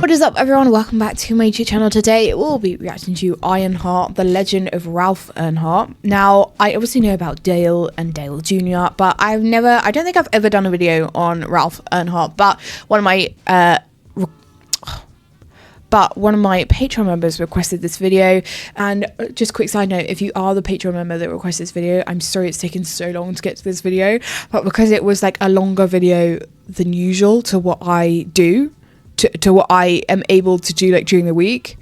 What is up, everyone? Welcome back to my YouTube channel. Today we'll be reacting to Ironheart, the legend of Ralph Earnhardt. Now, I obviously know about Dale and Dale Jr., but I don't think I've ever done a video on Ralph Earnhardt, but one of my Patreon members requested this video. And just a quick side note, if you are the Patreon member that requested this video, I'm sorry it's taken so long to get to this video, but because it was like a longer video than usual to what I do, to what I am able to do like during the week,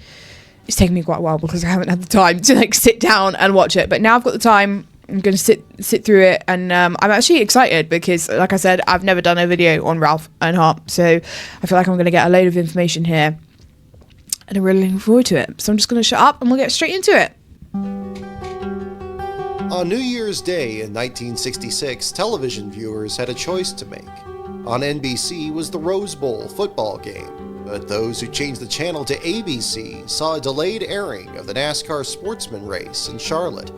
it's taken me quite a while because I haven't had the time to like sit down and watch it. But now I've got the time, I'm going to sit through it, and I'm actually excited because, like I said, I've never done a video on Ralph Earnhardt, so I feel like I'm going to get a load of information here, and I'm really looking forward to it. So I'm just going to shut up and we'll get straight into it. On New Year's Day in 1966, television viewers had a choice to make. On NBC was the Rose Bowl football game, but those who changed the channel to ABC saw a delayed airing of the NASCAR Sportsman race in Charlotte.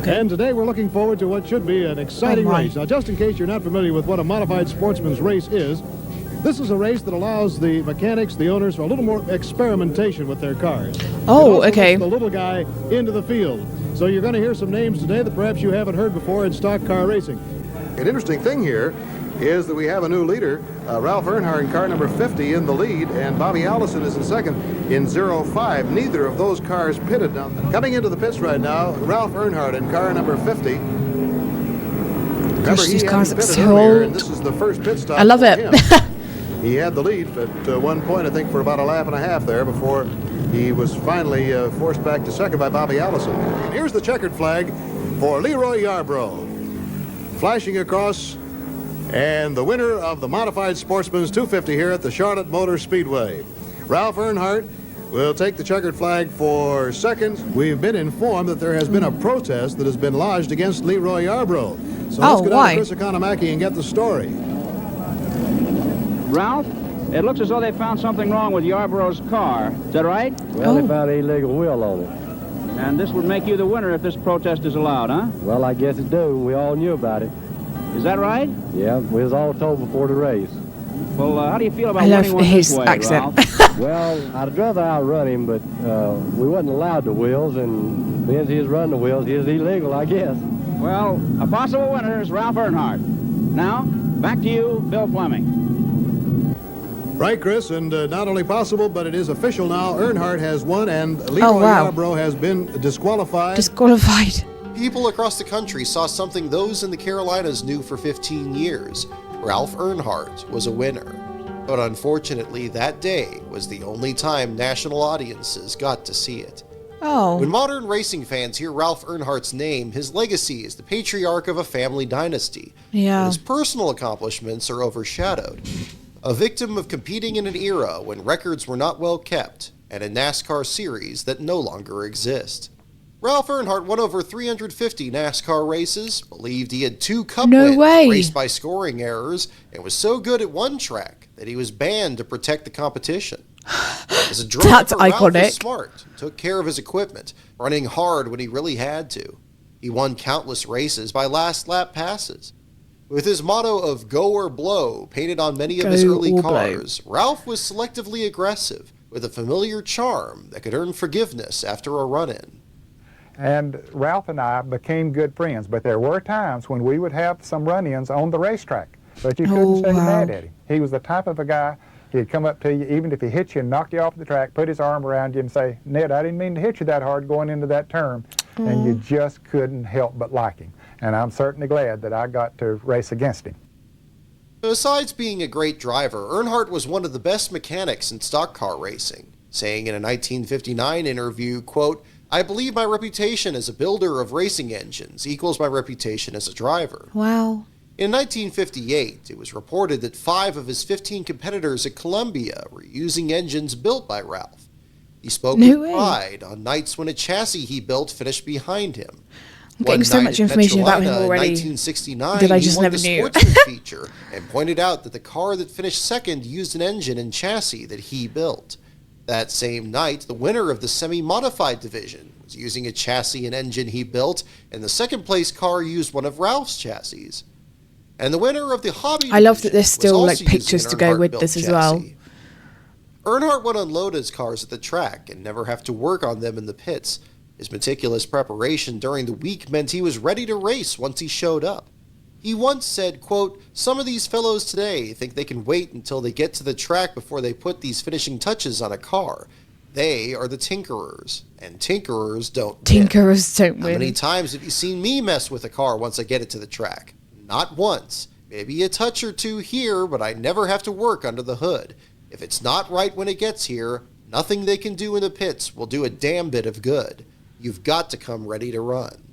And today we're looking forward to what should be an exciting race. Now, just in case you're not familiar with what a modified sportsman's race is, this is a race that allows the mechanics, the owners, for a little more experimentation with their cars. Oh, okay. The little guy into the field. So you're going to hear some names today that perhaps you haven't heard before in stock car racing. An interesting thing here is that we have a new leader, Ralph Earnhardt in car number 50 in the lead, and Bobby Allison is in second in 05. Neither of those cars pitted. Now, coming into the pits right now, Ralph Earnhardt in car number 50. Remember, these cars look so earlier, old. and this is the first pit stop. I love it. He had the lead at one point, I think, for about a lap and a half there before he was finally forced back to second by Bobby Allison. And here's the checkered flag for Leroy Yarbrough. Flashing across, and the winner of the Modified Sportsman's 250 here at the Charlotte Motor Speedway. Ralph Earnhardt will take the checkered flag for second. We've been informed that there has been a protest that has been lodged against Leroy Yarbrough. So let's go down to Chris Economaki and get the story. Ralph, it looks as though they found something wrong with Yarbrough's car. Is that right? Well, they found an illegal wheel on it. And this would make you the winner if this protest is allowed, huh? Well, I guess it do. We all knew about it. Is that right? Yeah, we was all told before the race. Well, how do you feel about I winning love one his this way, accent. Ralph? Well, I'd rather outrun him, but we wasn't allowed the wheels, and since he was running the wheels, he was illegal, I guess. Well, a possible winner is Ralph Earnhardt. Now, back to you, Bill Fleming. Right, Chris, and not only possible, but it is official now. Earnhardt has won, and Leroy Yarbrough has been disqualified. Disqualified. People across the country saw something those in the Carolinas knew for 15 years. Ralph Earnhardt was a winner. But unfortunately, that day was the only time national audiences got to see it. Oh. When modern racing fans hear Ralph Earnhardt's name, his legacy is the patriarch of a family dynasty. Yeah. But his personal accomplishments are overshadowed. A victim of competing in an era when records were not well kept, and a NASCAR series that no longer exist. Ralph Earnhardt won over 350 NASCAR races, believed he had 2 Cup wins raced by scoring errors, and was so good at one track that he was banned to protect the competition. As a driver, That's iconic. Ralph was smart, took care of his equipment, running hard when he really had to. He won countless races by last lap passes. With his motto of "go or blow" painted on many of his early cars, Ralph was selectively aggressive, with a familiar charm that could earn forgiveness after a run-in. And Ralph and I became good friends, but there were times when we would have some run-ins on the racetrack, but you couldn't say mad at him. He was the type of a guy, he'd come up to you, even if he hit you and knocked you off the track, put his arm around you and say, "Ned, I didn't mean to hit you that hard going into that turn," and you just couldn't help but like him. And I'm certainly glad that I got to race against him. Besides being a great driver, Earnhardt was one of the best mechanics in stock car racing, saying in a 1959 interview, quote, "I believe my reputation as a builder of racing engines equals my reputation as a driver." Wow. In 1958, it was reported that 5 of his 15 competitors at Columbia were using engines built by Ralph. He spoke with pride on nights when a chassis he built finished behind him. I'm getting so much information about him already 1969, that I just he won never the knew. Sportsman feature and pointed out that the car that finished second used an engine and chassis that he built. That same night, the winner of the semi-modified division was using a chassis and engine he built, and the second-place car used one of Ralph's chassis. And the winner of the hobby I love that there's division still was like also pictures using to an go Earnhardt with built this as well. chassis. Earnhardt would unload his cars at the track and never have to work on them in the pits. His meticulous preparation during the week meant he was ready to race once he showed up. He once said, quote, "Some of these fellows today think they can wait until they get to the track before they put these finishing touches on a car. They are the tinkerers, and tinkerers don't win." Tinkerers don't win. How many times have you seen me mess with a car once I get it to the track? Not once. Maybe a touch or two here, but I never have to work under the hood. If it's not right when it gets here, nothing they can do in the pits will do a damn bit of good. You've got to come ready to run.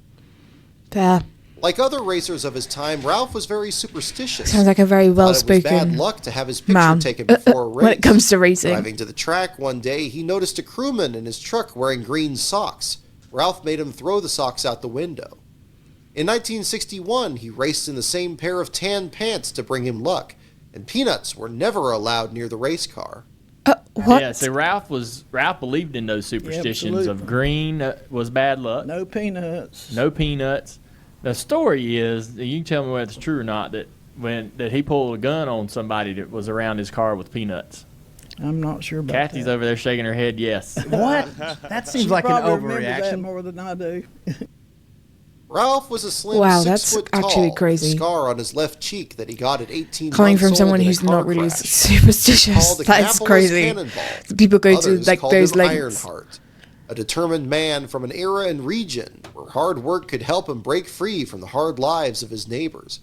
Fair. Like other racers of his time, Ralph was very superstitious. Sounds like a very well-spoken Thought it was bad luck to have his picture man taken before a race. when it comes to racing. Driving to the track one day, he noticed a crewman in his truck wearing green socks. Ralph made him throw the socks out the window. In 1961, he raced in the same pair of tan pants to bring him luck, and peanuts were never allowed near the race car. What? Yeah, so Ralph believed in those superstitions absolutely. of green was bad luck. No peanuts. No peanuts. The story is, you can tell me whether it's true or not, that he pulled a gun on somebody that was around his car with peanuts. I'm not sure about Kathy's that. over there shaking her head yes. What? That seems She like an probably remembers that overreaction. more than I do. Ralph was a slim Wow, 6 that's foot actually tall, crazy. with a scar on his left cheek that he got at 18 Coming months from old someone in a who's car not really crash. superstitious, Called the that's Capitalist crazy. Cannonball. People go to Others like called those him lengths. Ironheart, a determined man from an era and region where hard work could help him break free from the hard lives of his neighbors.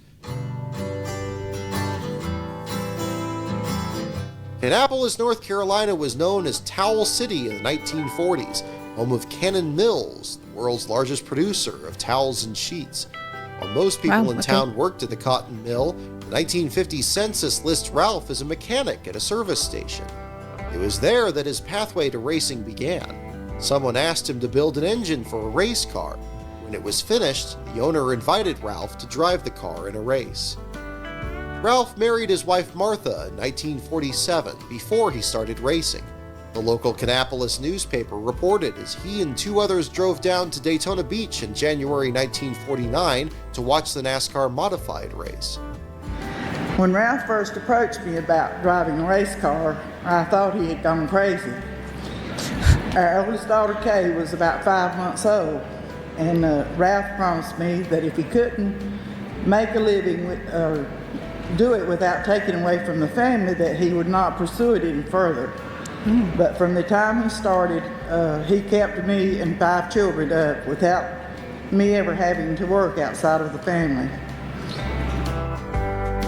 Annapolis, North Carolina was known as Towel City in the 1940s, home of Cannon Mills, the world's largest producer of towels and sheets. While most people in town worked at the cotton mill, the 1950 census lists Ralph as a mechanic at a service station. It was there that his pathway to racing began. Someone asked him to build an engine for a race car. When it was finished, the owner invited Ralph to drive the car in a race. Ralph married his wife Martha in 1947 before he started racing. The local Kannapolis newspaper reported as he and 2 others drove down to Daytona Beach in January 1949 to watch the NASCAR modified race. When Ralph first approached me about driving a race car, I thought he had gone crazy. Our oldest daughter, Kay, was about 5 months old, and Ralph promised me that if he couldn't make a living or do it without taking away from the family, that he would not pursue it any further. But from the time he started, he kept me and 5 children up without me ever having to work outside of the family.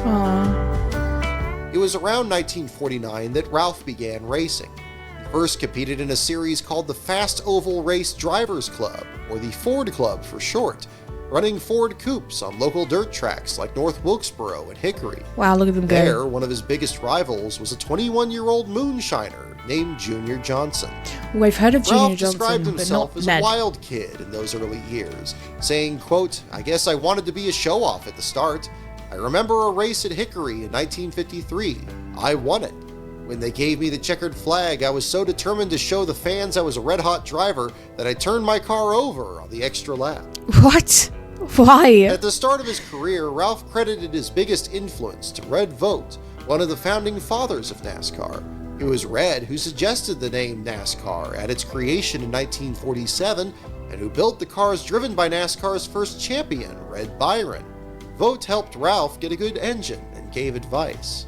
Aww. It was around 1949 that Ralph began racing. He first competed in a series called the Fast Oval Race Drivers Club, or the Ford Club for short, running Ford coupes on local dirt tracks like North Wilkesboro and Hickory. Wow, look at them go. There, one of his biggest rivals was a 21-year-old moonshiner named Junior Johnson. We've heard of Junior Ralph Johnson, described but himself not as Ned. a wild kid in those early years, saying, quote, "I guess I wanted to be a show-off at the start. I remember a race at Hickory in 1953. I won it. When they gave me the checkered flag, I was so determined to show the fans I was a red-hot driver that I turned my car over on the extra lap." What? Why? At the start of his career, Ralph credited his biggest influence to Red Vogt, one of the founding fathers of NASCAR. It was Red who suggested the name NASCAR at its creation in 1947 and who built the cars driven by NASCAR's first champion, Red Byron. Vogt helped Ralph get a good engine and gave advice.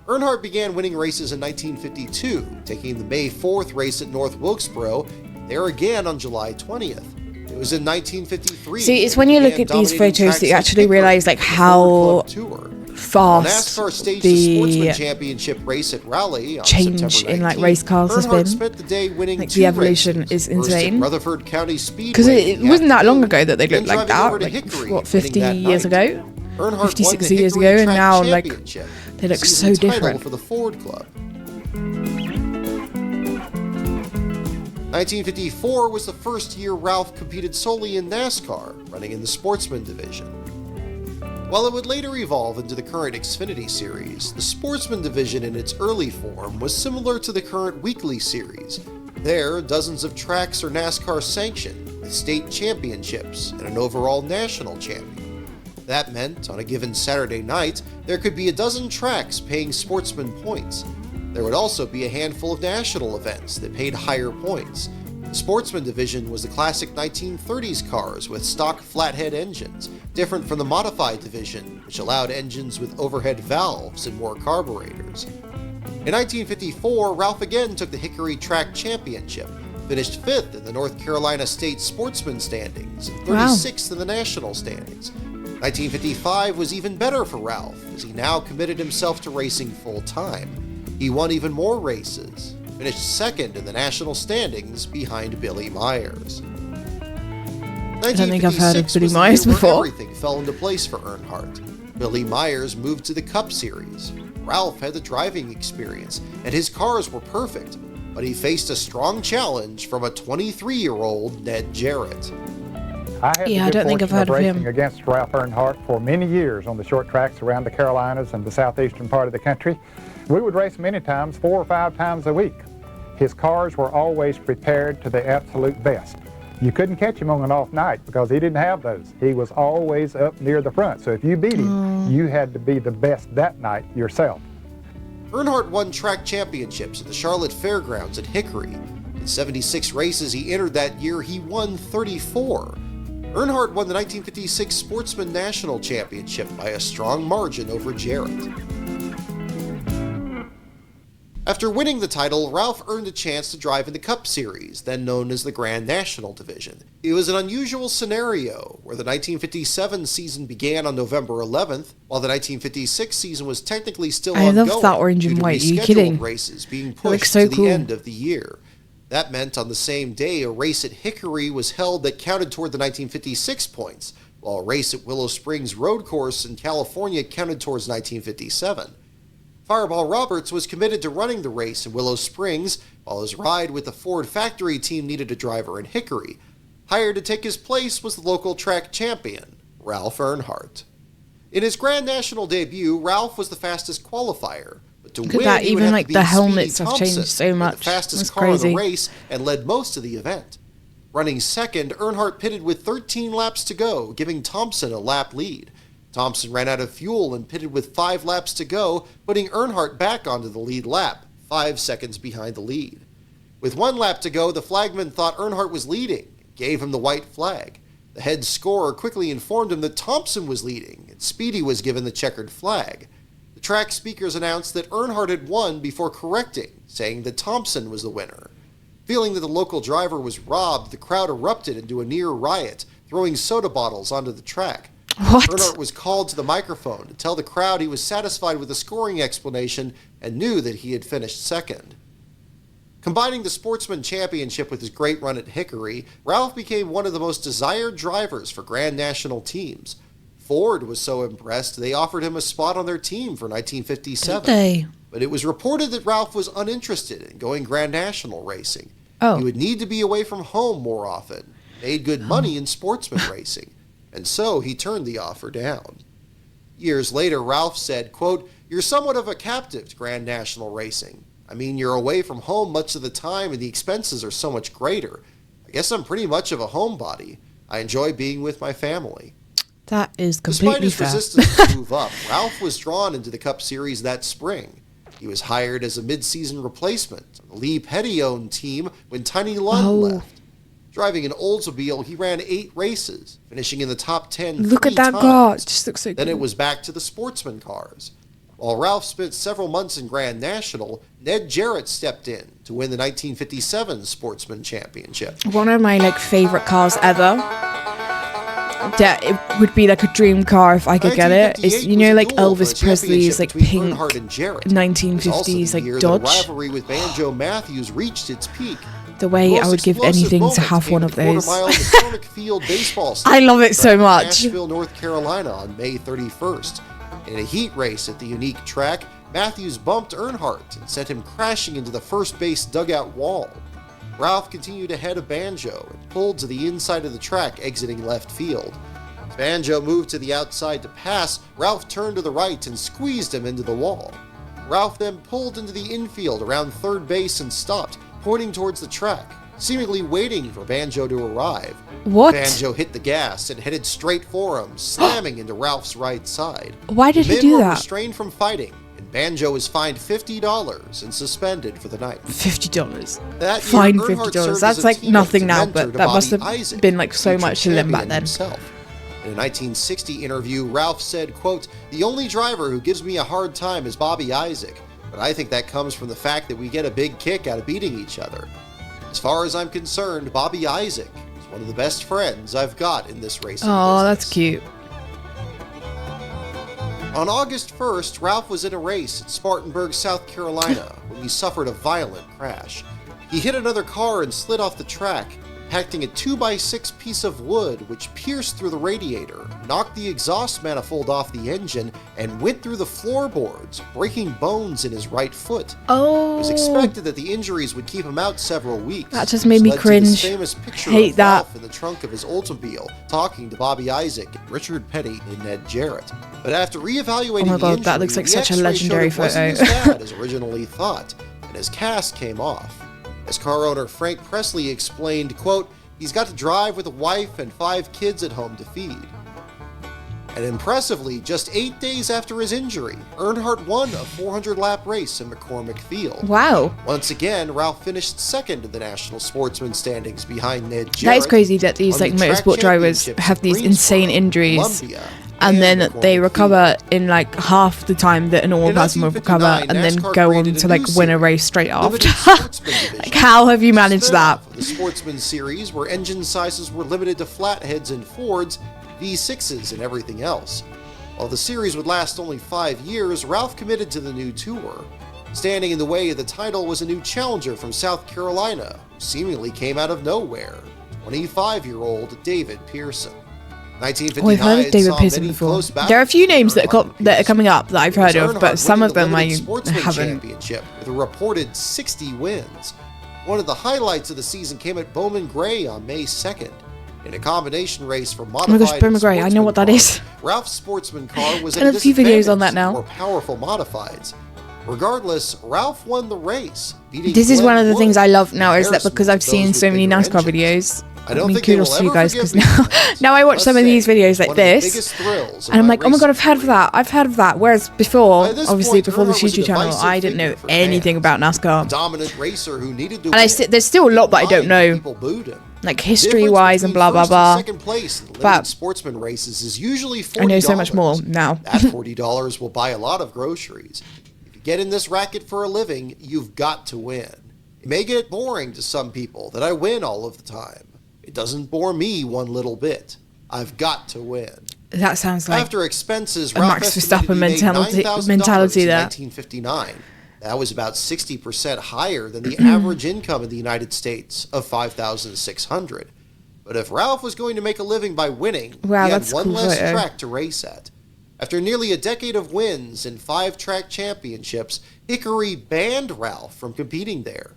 Earnhardt began winning races in 1952, taking the May 4th race at North Wilkesboro, there again on July 20th. It was in 1953. See, it's when you look at these photos that you actually realize like how fast NASCAR staged the Sportsman Championship race at Raleigh on change September in like 19th. race cars has Earnhardt been. spent the day winning Like 2 the evolution races, is first at insane. Rutherford County Speedway Because it in the wasn't that long afternoon, ago that they then looked like driving over that. to Like Hickory what, and 50 winning that years night. ago? Earnhardt 50, won 60 the years Hickory ago, and Track now like Championship, they look season so title different. for the Ford Club. 1954 was the first year Ralph competed solely in NASCAR, running in the Sportsman division. While it would later evolve into the current Xfinity Series, the Sportsman division in its early form was similar to the current Weekly Series. There, dozens of tracks are NASCAR sanctioned, with state championships and an overall national champion. That meant, on a given Saturday night, there could be a dozen tracks paying Sportsman points. There would also be a handful of national events that paid higher points. The Sportsman division was the classic 1930s cars with stock flathead engines, different from the modified division, which allowed engines with overhead valves and more carburetors. In 1954, Ralph again took the Hickory Track Championship, finished 5th in the North Carolina State Sportsman standings and 36th in the national standings. 1955 was even better for Ralph, as he now committed himself to racing full-time. He won even more races, finished 2nd in the national standings behind Billy Myers. I don't think I've heard of Billy Myers before. Everything fell into place for Earnhardt. Billy Myers moved to the Cup Series. Ralph had the driving experience, and his cars were perfect, but he faced a strong challenge from a 23-year-old Ned Jarrett. I don't think I've heard of him. Racing against Ralph Earnhardt for many years on the short tracks around the Carolinas and the southeastern part of the country. We would race many times, 4 or 5 times a week. His cars were always prepared to the absolute best. You couldn't catch him on an off night because he didn't have those. He was always up near the front. So if you beat him, you had to be the best that night yourself. Earnhardt won track championships at the Charlotte Fairgrounds at Hickory. In 76 races he entered that year, he won 34. Earnhardt won the 1956 Sportsman National Championship by a strong margin over Jarrett. After winning the title, Ralph earned a chance to drive in the Cup Series, then known as the Grand National Division. It was an unusual scenario, where the 1957 season began on November 11th, while the 1956 season was technically still ongoing. I love that orange and white, are you kidding? Races being pushed to the end of the year. That meant on the same day, a race at Hickory was held that counted toward the 1956 points, while a race at Willow Springs Road Course in California counted towards 1957. Fireball Roberts was committed to running the race in Willow Springs, while his ride with the Ford factory team needed a driver in Hickory. Hired to take his place was the local track champion, Ralph Earnhardt. In his Grand National debut, Ralph was the fastest qualifier, but to Look win, at that, he would even have like to beat the Speedy helmets have Thompson, changed so much. the fastest That's car in crazy. the race and led most of the event. Running second, Earnhardt pitted with 13 laps to go, giving Thompson a lap lead. Thompson ran out of fuel and pitted with 5 laps to go, putting Earnhardt back onto the lead lap, 5 seconds behind the lead. With 1 lap to go, the flagman thought Earnhardt was leading and gave him the white flag. The head scorer quickly informed him that Thompson was leading, and Speedy was given the checkered flag. The track speakers announced that Earnhardt had won before correcting, saying that Thompson was the winner. Feeling that the local driver was robbed, the crowd erupted into a near riot, throwing soda bottles onto the track. What? Earnhardt was called to the microphone to tell the crowd he was satisfied with the scoring explanation and knew that he had finished second. Combining the Sportsman Championship with his great run at Hickory, Ralph became one of the most desired drivers for Grand National teams. Ford was so impressed they offered him a spot on their team for 1957. Did they? But it was reported that Ralph was uninterested in going Grand National racing. Oh. He would need to be away from home more often, made good money in sportsman racing, and so he turned the offer down. Years later, Ralph said, quote, "You're somewhat of a captive to Grand National racing. I mean, you're away from home much of the time and the expenses are so much greater. I guess I'm pretty much of a homebody. I enjoy being with my family." That is completely Despite his fair. resistance to move up, Ralph was drawn into the Cup Series that spring. He was hired as a mid-season replacement on the Lee Petty-owned team when Tiny Lund left. Driving an Oldsmobile, he ran 8 races, finishing in the top 10 Look at 3 that times. car. It just looks so Then cool. it was back to the sportsman cars. While Ralph spent several months in Grand National, Ned Jarrett stepped in to win the 1957 Sportsman Championship. One of my favorite cars ever. Yeah, it would be like a dream car if I could get it. It's, you know, like Elvis Presley's pink 1950s Dodge. The rivalry with Banjo Matthews reached its peak. The way I would give anything to have one of those. Baseball I love it so much. Nashville, North Carolina on May 31st. In a heat race at the unique track, Matthews bumped Earnhardt and sent him crashing into the first base dugout wall. Ralph continued ahead of Banjo and pulled to the inside of the track, exiting left field. As Banjo moved to the outside to pass, Ralph turned to the right and squeezed him into the wall. Ralph then pulled into the infield around third base and stopped, pointing towards the track, seemingly waiting for Banjo to arrive. What? Banjo hit the gas and headed straight for him, slamming into Ralph's right side. Why did he The do men were that? restrained from fighting, and Banjo was fined $50 and suspended for the night. $50. That year, Fine, Earnhardt $50. served That's as a like teammate nothing to now, mentor but that to must Bobby have Isaac, been like so future much to them back champion then. himself. In a 1960 interview, Ralph said, quote, "The only driver who gives me a hard time is Bobby Isaac, but I think that comes from the fact that we get a big kick out of beating each other. As far as I'm concerned, Bobby Isaac is one of the best friends I've got in this racing Oh, business." that's cute. On August 1st, Ralph was in a race at Spartanburg, South Carolina, when he suffered a violent crash. He hit another car and slid off the track, impacting a 2x6 piece of wood which pierced through the radiator, knocked the exhaust manifold off the engine, and went through the floorboards, breaking bones in his right foot. Oh. It was expected that the injuries would keep him out several weeks. That just made me which led to this cringe. famous picture Hate of that. Ralph in the trunk of his Oldsmobile, talking to Bobby Isaac, Richard Petty, and Ned Jarrett. But after reevaluating Oh my God, the that looks injury, like the such a X-ray legendary showed it wasn't photo. as bad as originally thought, and his cast came off. As car owner Frank Presley explained, quote, "He's got to drive with a wife and 5 kids at home to feed." And impressively, just 8 days after his injury, Earnhardt won a 400-lap race in McCormick Field. Wow. Once again, Ralph finished second in the National Sportsman standings behind Ned Jarrett. That is crazy that these won like the track motorsport drivers championships have at these insane Greensboro, injuries, Columbia, and then McCormick they recover Field. in like half the time that a normal In person would recover, 1959, and then NASCAR go on created to a like new win a series, race straight limited after. Sportsman division. Like, how have you managed that? Spin-off of the Sportsman series, where engine sizes were limited to flatheads and Fords, V6s, and everything else. While the series would last only 5 years, Ralph committed to the new tour. Standing in the way of the title was a new challenger from South Carolina, who seemingly came out of nowhere, 25-year-old David Pearson. Oh, I've heard of David Pearson before. There are a few names that are coming up that I've heard of, but some of them I haven't. Championship with a reported 60 wins. One of the highlights of the season came at Bowman Gray on May 2nd. In a combination race for modified gosh, Bowman Gray, I know what that is. Ralph's sportsman car was Done at a few videos on that disadvantage to now. more powerful modifieds. Regardless, Ralph won the race. This is one of the things I love now, is that comparison because I've to seen those so with many bigger NASCAR engines. videos. I don't mean, think they kudos will to you ever guys, forgive because me now, for this. now I watch Must some of these say, videos like one of the this, biggest thrills of and I'm my like, oh my god, I've racing heard of career. that, I've heard of that. Whereas before, By this obviously point, before the Earnhardt was a YouTube channel, divisive I didn't know figure for anything fans. about NASCAR. Dominant racer who needed to And win. there's still a lot that I don't know, People booed him. like The history-wise difference and blah blah between blah. first and second place in limited But sportsman races is usually $40. I know so much more now. That $40 will buy a lot of groceries. If you get in this racket for a living, you've got to win. It may get boring to some people that I win all of the time. It doesn't bore me one little bit. I've got to win. That sounds like After expenses, a Ralph Max estimated Verstappen he made $9,000 mentality in there. 1959. That was about 60% higher than the average income in the United States of $5,600. But if Ralph was going to make a living by winning, Wow, he had that's one cool less photo. track to race at. After nearly a decade of wins and 5 track championships, Hickory banned Ralph from competing there.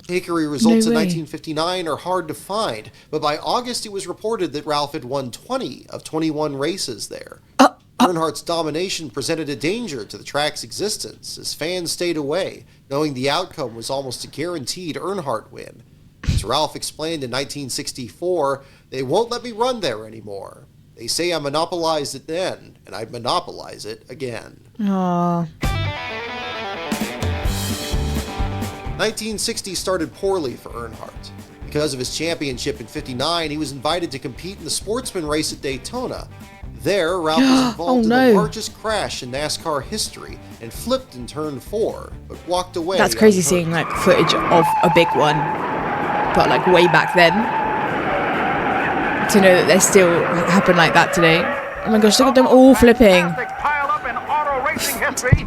Hickory results No in way. 1959 are hard to find, but by August it was reported that Ralph had won 20 of 21 races there. Earnhardt's domination presented a danger to the track's existence as fans stayed away, knowing the outcome was almost a guaranteed Earnhardt win. As Ralph explained in 1964, "They won't let me run there anymore. They say I monopolized it then, and I'd monopolize it again." Aww. 1960 started poorly for Earnhardt. Because of his championship in '59, he was invited to compete in the Sportsman race at Daytona. There, Ralph was involved in the largest crash in NASCAR history and flipped in turn 4, but walked away. That's crazy unhurt. seeing like footage of a big one, but like way back then. To know that they still happen like that today. Oh my gosh, look at them all flipping.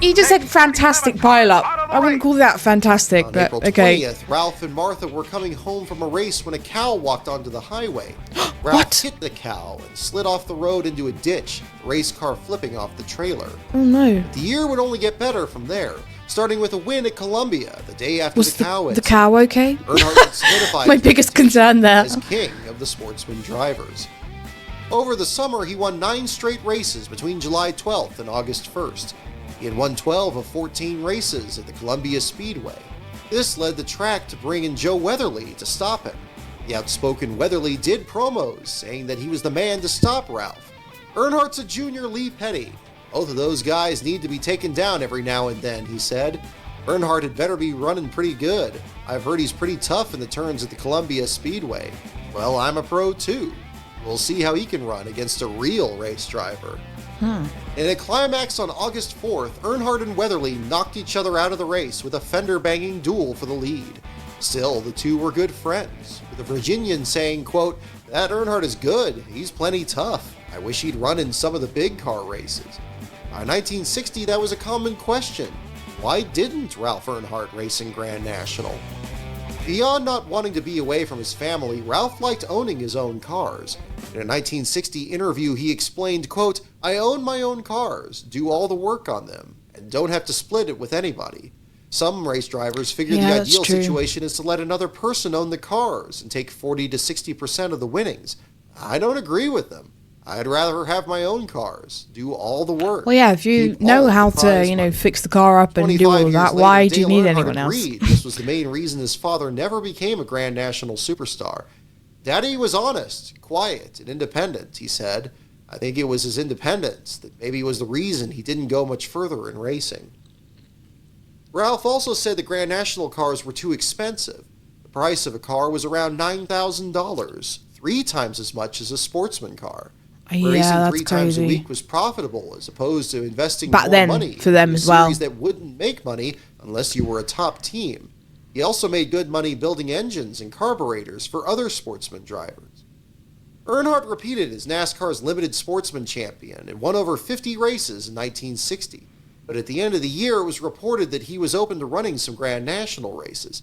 He just said fantastic pile up. I wouldn't call that fantastic, On but April okay. 20th, Ralph and Martha were coming home from a race when a cow walked onto the highway. Ralph hit the cow and slid off the road into a ditch, the race car flipping off the trailer. Oh no. The year would only get better from there, starting with a win at Columbia the day after Was the cow the incident. cow okay? Earnhardt had solidified My his biggest reputation concern there. as king of the sportsman drivers. Over the summer, he won 9 straight races between July 12th and August 1st. He had won 12 of 14 races at the Columbia Speedway. This led the track to bring in Joe Weatherly to stop him. The outspoken Weatherly did promos saying that he was the man to stop Ralph. Earnhardt's a junior Lee Petty, Both of those guys need to be taken down every now and then, he said. Earnhardt had better be running pretty good. I've heard he's pretty tough in the turns at the Columbia Speedway. Well, I'm a pro too. We'll see how he can run against a real race driver. In a climax on August 4th, Earnhardt and Weatherly knocked each other out of the race with a fender-banging duel for the lead. Still, the two were good friends, with the Virginian saying, quote, "That Earnhardt is good. He's plenty tough. I wish he'd run in some of the big car races." By 1960, that was a common question. Why didn't Ralph Earnhardt race in Grand National? Beyond not wanting to be away from his family, Ralph liked owning his own cars. In a 1960 interview, he explained, quote, "I own my own cars, do all the work on them, and don't have to split it with anybody. Some race drivers figure the ideal situation is to let another person own the cars and take 40 to 60% of the winnings. I don't agree with them. I'd rather have my own cars, do all the work." Well, yeah, if you know how to, fix the car up and do all of that, why do you need anyone else? This was the main reason his father never became a Grand National superstar. "Daddy was honest, quiet, and independent," he said. "I think it was his independence that maybe was the reason he didn't go much further in racing." Ralph also said the Grand National cars were too expensive. The price of a car was around $9,000, 3 times as much as a Sportsman car. Racing 3 times a week was profitable as opposed to investing more money for them in a as well. series that wouldn't make money unless you were a top team. He also made good money building engines and carburetors for other Sportsman drivers. Earnhardt repeated as NASCAR's limited Sportsman champion and won over 50 races in 1960. But at the end of the year, it was reported that he was open to running some Grand National races.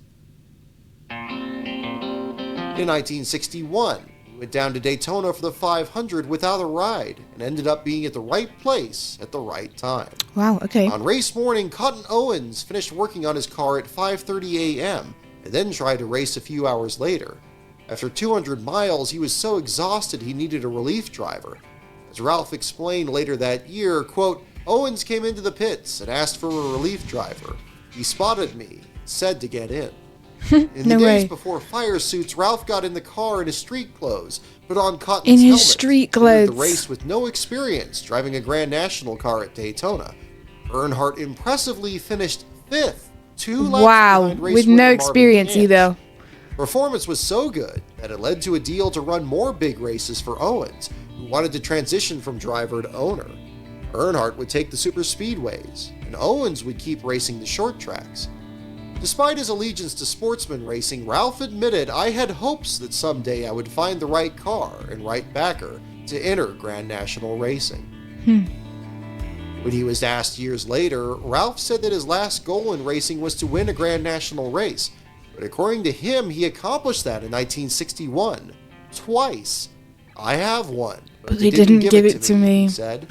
In 1961, he went down to Daytona for the 500 without a ride and ended up being at the right place at the right time. Wow, okay. On race morning, Cotton Owens finished working on his car at 5:30 a.m. and then tried to race a few hours later. After 200 miles, he was so exhausted he needed a relief driver. As Ralph explained later that year, quote, "Owens came into the pits and asked for a relief driver. He spotted me and said to get in." In the days before fire suits, Ralph got in the car in his street clothes, put on Cotton's helmet, entered the race with no experience driving a Grand National car at Daytona. Earnhardt impressively finished 5th, 2 laps behind race with winner no Marvin experience Kant. either. Performance was so good that it led to a deal to run more big races for Owens, who wanted to transition from driver to owner. Earnhardt would take the super speedways, and Owens would keep racing the short tracks. Despite his allegiance to Sportsman racing, Ralph admitted, "I had hopes that someday I would find the right car and right backer to enter Grand National racing." When he was asked years later, Ralph said that his last goal in racing was to win a Grand National race. But according to him, he accomplished that in 1961. Twice. "I have one, but they didn't give it to me," he said.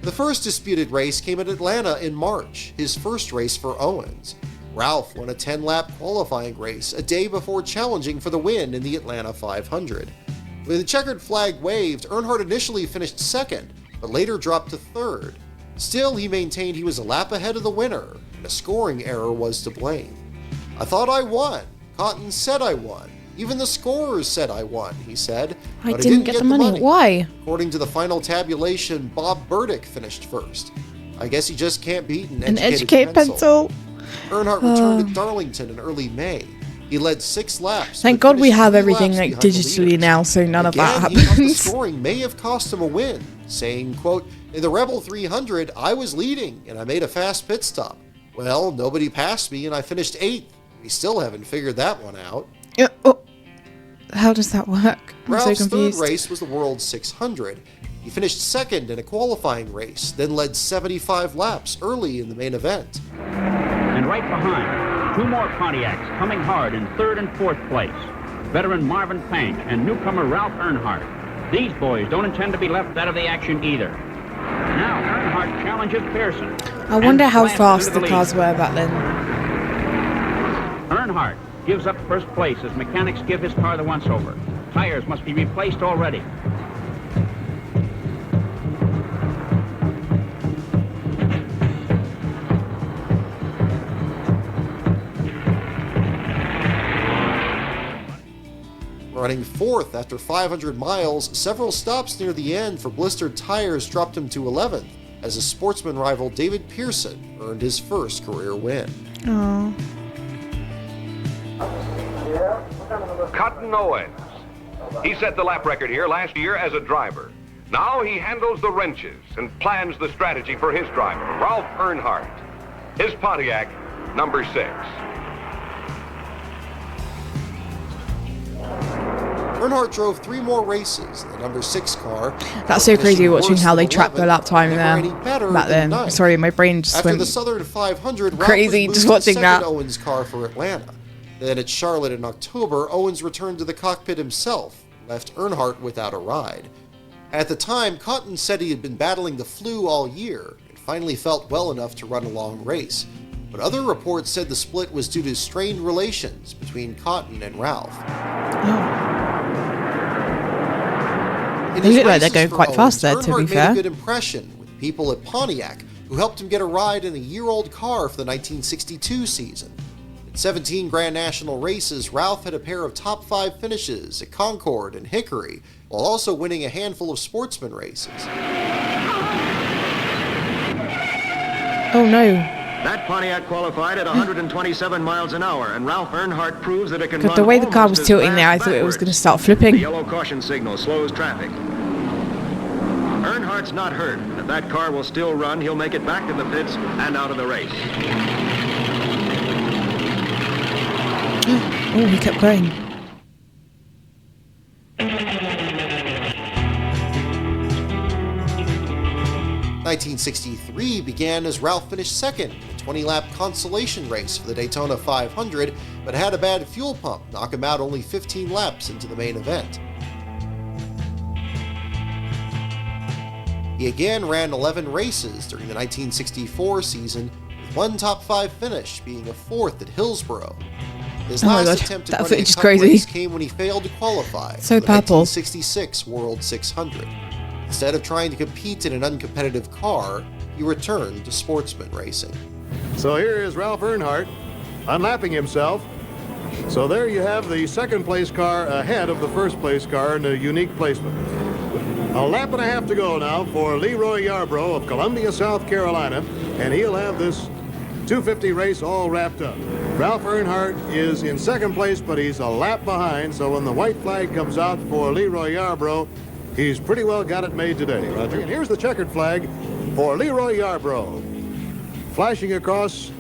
The first disputed race came at Atlanta in March, his first race for Owens. Ralph won a 10-lap qualifying race a day before challenging for the win in the Atlanta 500. With the checkered flag waved, Earnhardt initially finished second, but later dropped to third. Still, he maintained he was a lap ahead of the winner, and a scoring error was to blame. "I thought I won. Cotton said I won. Even the scorers said I won," he said. I "But didn't get the money. Why?" According to the final tabulation, Bob Burdick finished first. I guess he just can't beat an educated pencil. Earnhardt returned to Darlington in early May. He led 6 laps. Thank God we have everything like digitally now, so none of that He thought the happens. scoring may have cost him a win, saying, quote, "In the Rebel 300, I was leading and I made a fast pit stop. Well, nobody passed me and I finished 8th. We still haven't figured that one out." How does that work? I'm Ralph's so third confused. race was the World 600. He finished second in a qualifying race, then led 75 laps early in the main event. And right behind, 2 more Pontiacs coming hard in 3rd and 4th place. Veteran Marvin Pank and newcomer Ralph Earnhardt. These boys don't intend to be left out of the action either. Now Earnhardt challenges Pearson. I wonder how and fast into the lead. cars were back then. Earnhardt gives up first place as mechanics give his car the once-over. Tires must be replaced already. Running 4th after 500 miles, several stops near the end for blistered tires dropped him to 11th, as his Sportsman rival David Pearson earned his first career win. Oh. Cotton Owens. He set the lap record here last year as a driver. Now he handles the wrenches and plans the strategy for his driver, Ralph Earnhardt. His Pontiac, number 6. Earnhardt drove 3 more races in the number 6 car. That's so crazy watching how they track the lap time there back then. Sorry, my brain just After went the Southern 500, crazy Ralph just was moved watching to that. second Owens car for Atlanta. Then at Charlotte in October, Owens returned to the cockpit himself, left Earnhardt without a ride. At the time, Cotton said he had been battling the flu all year and finally felt well enough to run a long race. But other reports said the split was due to strained relations between Cotton and Ralph. They look like they're going quite fast there, to be Earnhardt fair. made a good impression with people at Pontiac who helped him get a ride in a year-old car for the 1962 season. In 17 Grand National races, Ralph had a pair of top 5 finishes at Concord and Hickory, while also winning a handful of Sportsman races. Oh no. That Pontiac qualified at 127 miles an hour, and Ralph Earnhardt proves that it can God, run the way the car was almost as tilting there, I fast thought it was backwards. going to start The flipping. yellow caution signal slows traffic. Earnhardt's not hurt. If that car will still run, he'll make it back to the pits and out of the race. Oh, he kept going. (1963) began as Ralph finished second in a 20-lap consolation race for the Daytona 500, but had a bad fuel pump knock him out only 15 laps into the main event. He again ran 11 races during the 1964 season, with one top 5 finish being a 4th at Hillsborough. His Oh my last God, attempt that at running a footage is cup crazy. race came when he failed to qualify So for the purple. 1966 World 600. Instead of trying to compete in an uncompetitive car, he returned to Sportsman racing. So here is Ralph Earnhardt unlapping himself. So there you have the second place car ahead of the first place car in a unique placement. A lap and a half to go now for Leroy Yarbrough of Columbia, South Carolina, and he'll have this 250 race all wrapped up. Ralph Earnhardt is in second place, but he's a lap behind, so when the white flag comes out for Leroy Yarbrough, he's pretty well got it made today, Roger. And here's the checkered flag for Leroy Yarbrough. Flashing across,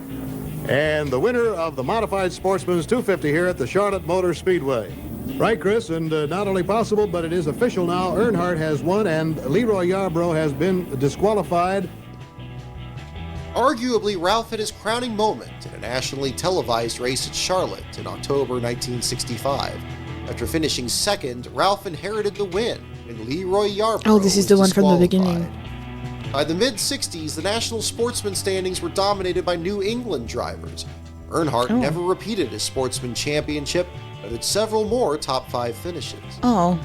and the winner of the Modified Sportsman's 250 here at the Charlotte Motor Speedway. Right, Chris, and not only possible, but it is official now. Earnhardt has won, and Leroy Yarbrough has been disqualified. Arguably, Ralph had his crowning moment in a nationally televised race at Charlotte in October 1965. After finishing second, Ralph inherited the win, and Leroy Yarbrough Oh, this is was the one from the disqualified. beginning. By the mid-60s, the national sportsman standings were dominated by New England drivers. Earnhardt never repeated his Sportsman championship, but had several more top 5 finishes. Oh.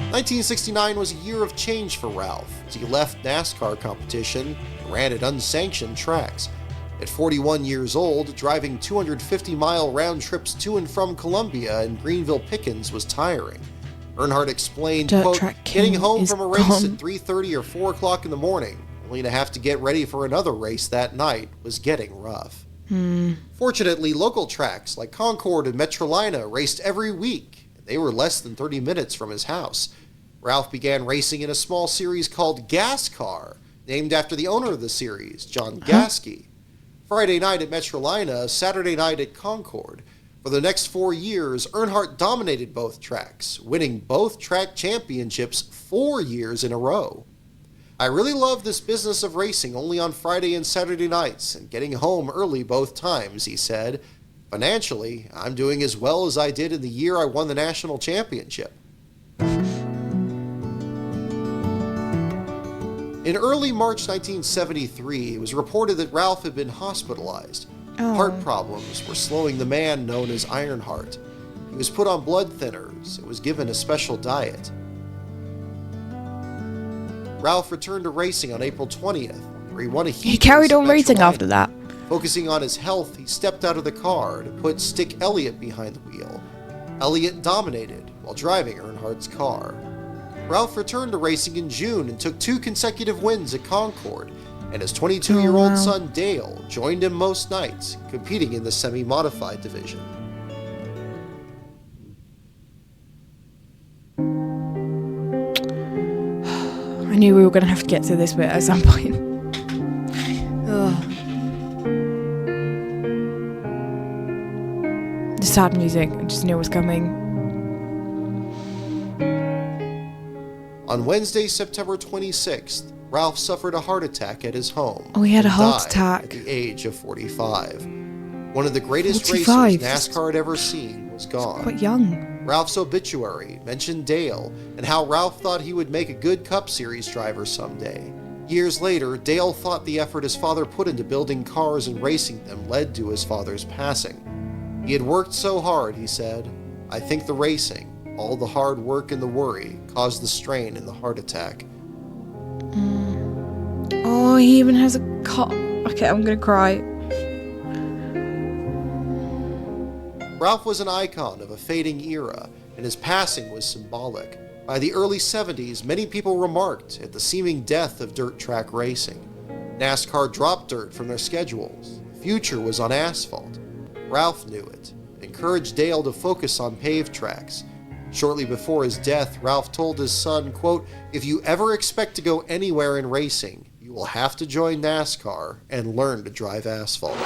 1969 was a year of change for Ralph, as he left NASCAR competition and ran at unsanctioned tracks. At 41 years old, driving 250-mile round trips to and from Columbia and Greenville Pickens was tiring. Earnhardt explained, Dirt quote, track getting king home is from a race gone. at 3:30 or 4 o'clock in the morning, only to have to get ready for another race that night, was getting rough. Fortunately, local tracks like Concord and Metrolina raced every week, and they were less than 30 minutes from his house. Ralph began racing in a small series called Gas Car, named after the owner of the series, John Gasky. Friday night at Metrolina, Saturday night at Concord. For the next 4 years, Earnhardt dominated both tracks, winning both track championships 4 years in a row. I really love this business of racing only on Friday and Saturday nights and getting home early both times, he said. Financially, I'm doing as well as I did in the year I won the national championship. In early March 1973, it was reported that Ralph had been hospitalized. Heart problems were slowing the man known as Ironheart. He was put on blood thinners and was given a special diet. Ralph returned to racing on April 20th, where he won a heat He carried race at on racing Metrolina. after that. Focusing on his health, he stepped out of the car to put Stick Elliott behind the wheel. Elliott dominated while driving Earnhardt's car. Ralph returned to racing in June and took 2 consecutive wins at Concord, and his 22-year-old son Dale joined him most nights, competing in the semi-modified division. I knew we were going to have to get to this bit at some point. Ugh. The sad music, I just knew it was coming. On Wednesday, September 26th, Ralph suffered a heart attack at his home. Oh, he had a heart died attack. At the age of 45. One of the greatest 45. racers NASCAR had ever seen was gone. Quite young. Ralph's obituary mentioned Dale and how Ralph thought he would make a good Cup Series driver someday. Years later, Dale thought the effort his father put into building cars and racing them led to his father's passing. He had worked so hard, he said. I think the racing, all the hard work and the worry, caused the strain in the heart attack. Oh, he even has a cut. Okay, I'm gonna cry. Ralph was an icon of a fading era, and his passing was symbolic. By the early 70s, many people remarked at the seeming death of dirt track racing. NASCAR dropped dirt from their schedules. The future was on asphalt. Ralph knew it, and encouraged Dale to focus on paved tracks. Shortly before his death, Ralph told his son, quote, "If you ever expect to go anywhere in racing, you will have to join NASCAR and learn to drive asphalt."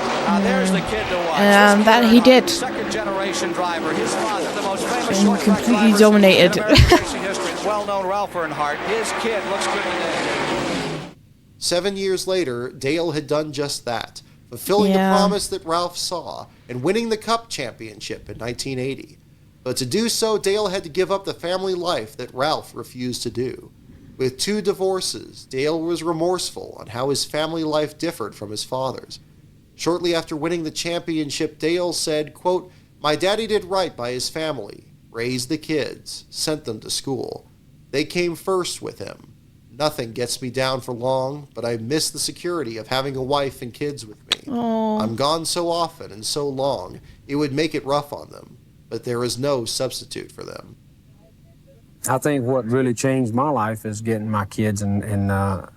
There's the kid to watch. And that he did. Second generation driver. His father, the most famous And short track completely drivers dominated. in American racing history. Well-known Ralph Earnhardt. His kid looks good today. 7 years later, Dale had done just that, fulfilling the promise that Ralph saw and winning the Cup championship in 1980. But to do so, Dale had to give up the family life that Ralph refused to do. With 2 divorces, Dale was remorseful on how his family life differed from his father's. Shortly after winning the championship, Dale said, quote, "My daddy did right by his family, raised the kids, sent them to school. They came first with him. Nothing gets me down for long, but I miss the security of having a wife and kids with me. I'm gone so often and so long, it would make it rough on them, but there is no substitute for them." I think what really changed my life is getting my kids under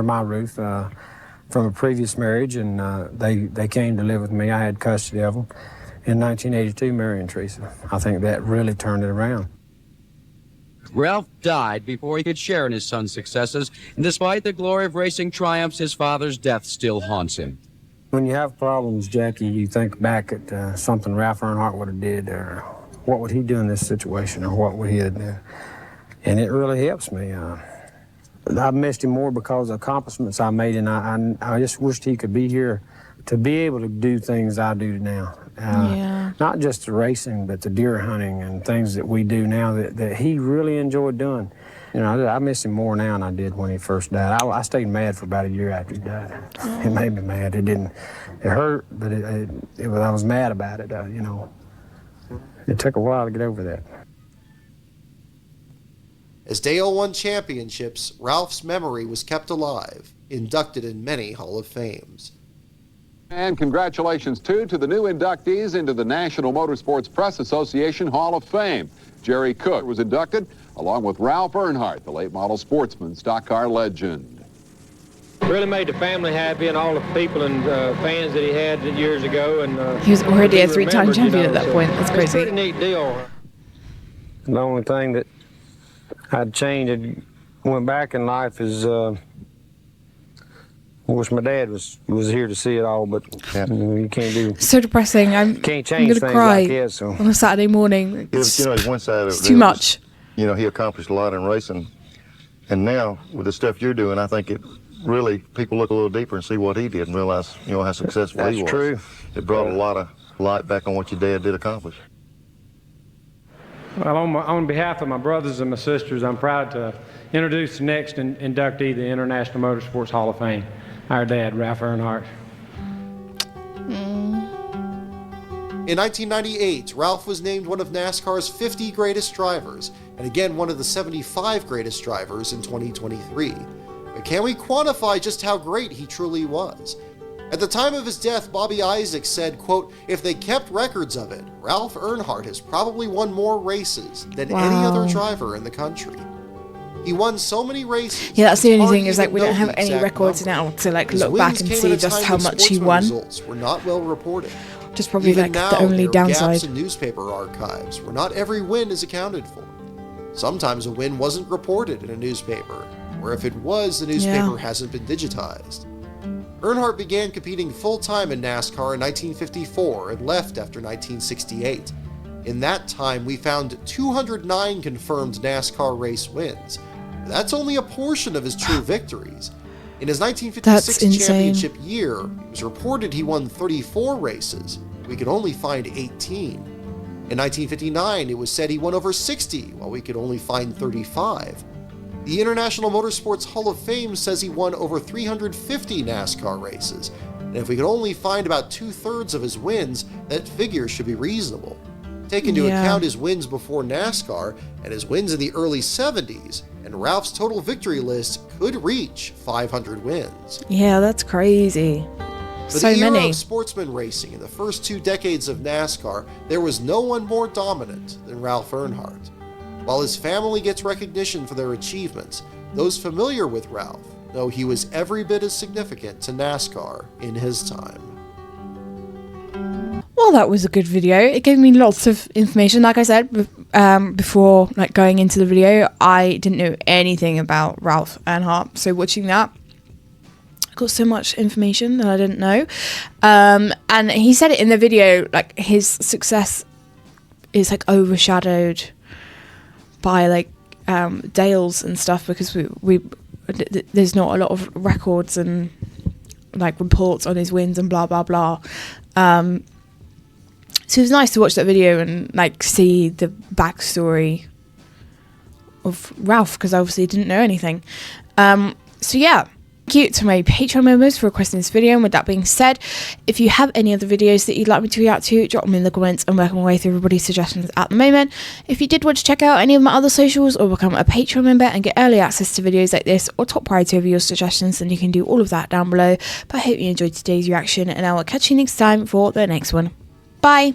my roof from a previous marriage, and they came to live with me. I had custody of them in 1982, marrying Teresa. I think that really turned it around. Ralph died before he could share in his son's successes, and despite the glory of racing triumphs, his father's death still haunts him. When you have problems, Jackie, you think back at something Ralph Earnhardt would have did, or what would he do in this situation, or what would he have done? And it really helps me. I missed him more because of accomplishments I made, and I just wished he could be here to be able to do things I do now. Not just the racing, but the deer hunting and things that we do now that he really enjoyed doing. You know, I miss him more now than I did when he first died. I stayed mad for about a year after he died. It made me mad. It hurt, but I was mad about it, you know. It took a while to get over that. As Dale won championships, Ralph's memory was kept alive, inducted in many Hall of Fames. And congratulations, too, to the new inductees into the National Motorsports Press Association Hall of Fame. Jerry Cook was inducted, along with Ralph Earnhardt, the late model Sportsman stock car legend. Really made the family happy and all the people and fans that he had years ago. And he was already a 3-time champion at that point. That's crazy. It's a pretty neat deal. The only thing that I'd change and went back in life is I wish my dad was here to see it all, but you can't do. So depressing. Can't change I'm gonna cry like that, so. on a Saturday morning. It's, one side of it's too much. He accomplished a lot in racing, and now with the stuff you're doing, I think it really people look a little deeper and see what he did and realize how successful he was. That's true. It brought a lot of light back on what your dad did accomplish. Well, on behalf of my brothers and my sisters, I'm proud to introduce the next inductee to the International Motorsports Hall of Fame, our dad, Ralph Earnhardt. In 1998, Ralph was named one of NASCAR's 50 greatest drivers, and again one of the 75 greatest drivers in 2023. But can we quantify just how great he truly was? At the time of his death, Bobby Isaac said, quote, "If they kept records of it, Ralph Earnhardt has probably won more races than any other driver in the country." He won so many races. Yeah, that's the it's only hard thing to is like even we know don't have the any exact records number. now to like His look back wins and came see at a just time how when much he Sportsman won. results were not well reported. Just probably Even like now, the only there are gaps downside. in newspaper archives where not every win is accounted for. Sometimes a win wasn't reported in a newspaper, or if it was, the newspaper hasn't been digitized. Earnhardt began competing full-time in NASCAR in 1954 and left after 1968. In that time, we found 209 confirmed NASCAR race wins. That's only a portion of his true victories. In his 1956 championship year, it was reported he won 34 races. We could only find 18. In 1959, it was said he won over 60, while we could only find 35. The International Motorsports Hall of Fame says he won over 350 NASCAR races, and if we could only find about 2/3 of his wins, that figure should be reasonable. Take into account his wins before NASCAR and his wins in the early 70s, and Ralph's total victory list could reach 500 wins. Yeah, that's crazy. For So the era many. of sportsman racing in the first 2 decades of NASCAR, there was no one more dominant than Ralph Earnhardt. While his family gets recognition for their achievements, those familiar with Ralph know he was every bit as significant to NASCAR in his time. Well, that was a good video. It gave me lots of information. Like I said before, like going into the video, I didn't know anything about Ralph Earnhardt. So watching that, I got so much information that I didn't know. And he said it in the video, like his success is like overshadowed by like Dale's and stuff because there's not a lot of records and like reports on his wins and blah blah blah. So it was nice to watch that video and like see the backstory of Ralph because I obviously didn't know anything. So yeah, thank you to my Patreon members for requesting this video. And with that being said, if you have any other videos that you'd like me to react to, drop them in the comments and work my way through everybody's suggestions at the moment. If you did want to check out any of my other socials or become a Patreon member and get early access to videos like this or top priority over your suggestions, then you can do all of that down below. But I hope you enjoyed today's reaction and I will catch you next time for the next one. Bye!